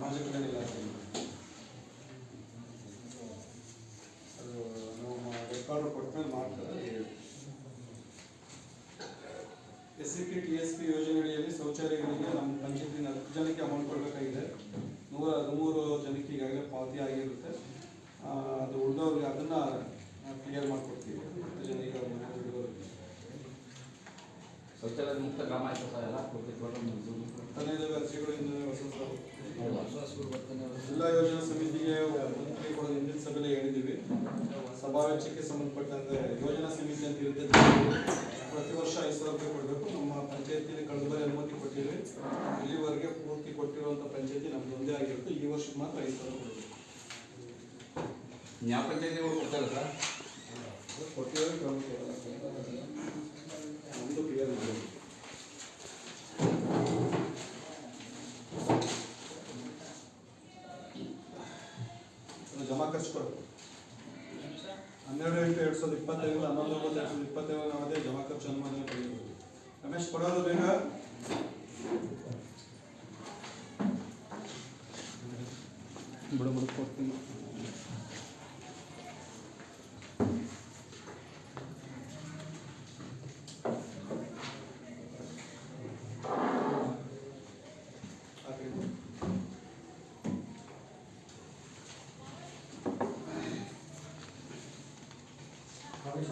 ಸಮಾಜ ಕಲ್ಯಾಣ ಇಲಾಖೆ ಅದು ನಾವು ರೆಕಾರ್ಡ್ ಕೊಟ್ಟಮೇಲೆ ಮಾಡ್ತಾರೆ. SCP TSP ಯೋಜನೆಯಡಿಯಲ್ಲಿ ಶೌಚಾಲಯಗಳಿಗೆ ನಮ್ಮ ಪಂಚಾಯತಿನ 10 ಜನಕ್ಕೆ ಅಮೌಂಟ್ ಕೊಡಬೇಕಾಗಿದೆ. 113 ಜನಕ್ಕೆ ಈಗಾಗಲೇ ಪಾವತಿ ಆಗಿರುತ್ತೆ. ಅದು ಉಳಿದವ್ರಿಗೆ ಅದನ್ನು ಕ್ಲಿಯರ್ ಮಾಡಿಕೊಡ್ತೀವಿ. 10 ಜನಕ್ಕೆ ಶೌಚಾಲಯ ಮುಕ್ತ ಗ್ರಾಮ ಆಯ್ತು ಸರ್. ಎಲ್ಲ ಹದಿನೈದು ಅರ್ಜಿಗಳು ಜಿಲ್ಲಾ ಯೋಜನಾ ಸಮಿತಿಗೆ ಮಂತ್ರಿ ಕೊಡೋದು ಹಿಂದಿನ ಸಭೆಯಲ್ಲಿ ಹೇಳಿದ್ದೀವಿ. ಸಭಾ ವೆಚ್ಚಕ್ಕೆ ಸಂಬಂಧಪಟ್ಟಂತೆ ಯೋಜನಾ ಸಮಿತಿ ಅಂತ ಇರುತ್ತೆ, ಪ್ರತಿ ವರ್ಷ 5,000 ರೂಪಾಯಿ ಕೊಡಬೇಕು. ನಮ್ಮ ಪಂಚಾಯತಿಯಲ್ಲಿ ಕಳೆದ ಬಾರಿ ಅನುಮತಿ ಕೊಟ್ಟಿದ್ವಿ. ಇಲ್ಲಿವರೆಗೆ ಪೂರ್ತಿ ಕೊಟ್ಟಿರುವಂಥ ಪಂಚಾಯತಿ ನಮ್ದು ಒಂದೇ ಆಗಿರುತ್ತೆ. ಈ ವರ್ಷಕ್ಕೆ ಮಾತ್ರ 5,000 ಕೊಡಬೇಕು. ಯಾವ ಪಂಚಾಯತಿಗಳು ಕೊಡ್ತಾರೆ ಸರ್? ಕೊಟ್ಟಿರೋದು ನಮ್ಮದು ಕ್ಲಿಯರ್ ಇದೆ. ಜಮಾ ಖರ್ಚು ಕೊಡಬೇಕು. 12/8/2025 11/9/2025 ನಾವೇ ಜಮಾ ಖರ್ಚು ಅನುಮೋದನೆ ಪಡೆಯಬೇಕು. ರಮೇಶ್ ಕೊಡೋದು ಬೇಗ. ಬಿಡು ಕೊಡ್ತೀನಿ.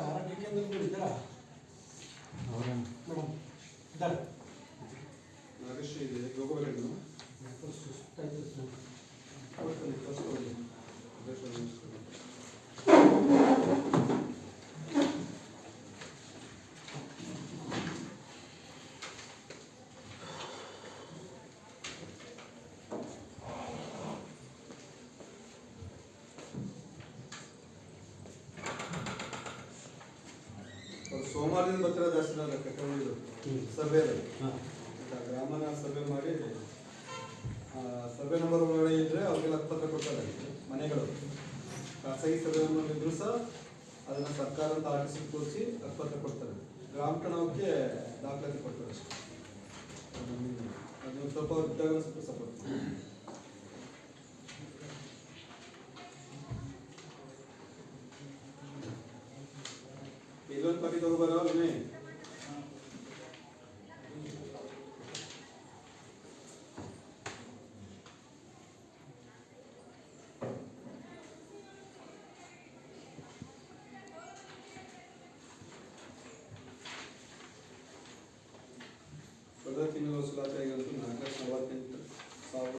ಆರೋಗ್ಯ ಕೇಂದ್ರದಲ್ಲಿ ಇದ್ದೀರಾ ಮೇಡಮ್? ಇದ್ದಾರೆ. ನಾಗೇಶ್ ಇದೆ ಹೋಗಬೇಕು. ಸುಸ್ತಾಯ್ತು ಸರ್. ಸೋಮವಾರದಿಂದ ಬರ್ತಿರೋ ಜಾಸ್ತಿ ಸರ್ವೆ ಗ್ರಾಮನ ಸರ್ವೆ ಮಾಡಿ ಸರ್ವೆ ನಂಬರ್ ಒಳಗಡೆ ಇದ್ರೆ ಅವ್ರಿಗೆಲ್ಲ ಹಕ್ಕುಪತ್ರ ಕೊಡ್ತಾರೆ. ಮನೆಗಳು ಖಾಸಗಿ ಸರ್ವೆ ನಂಬರ್ ಇದ್ರು ಸಹ ಅದನ್ನು ಸರ್ಕಾರ ಅಂತ ಆರ್ಟಿಸಿ ತೋರಿಸಿ ಹಕ್ಕುಪತ್ರ ಕೊಡ್ತಾರೆ. ಗ್ರಾಮ ಕಣಕ್ಕೆ ದಾಖಲಾತಿ ಕೊಡ್ತಾರೆ ಅಷ್ಟೇ. ಅದು ಸ್ವಲ್ಪ ಇದ್ದಾಗ ಸ್ವಲ್ಪ ಸಪೋರ್ಟ್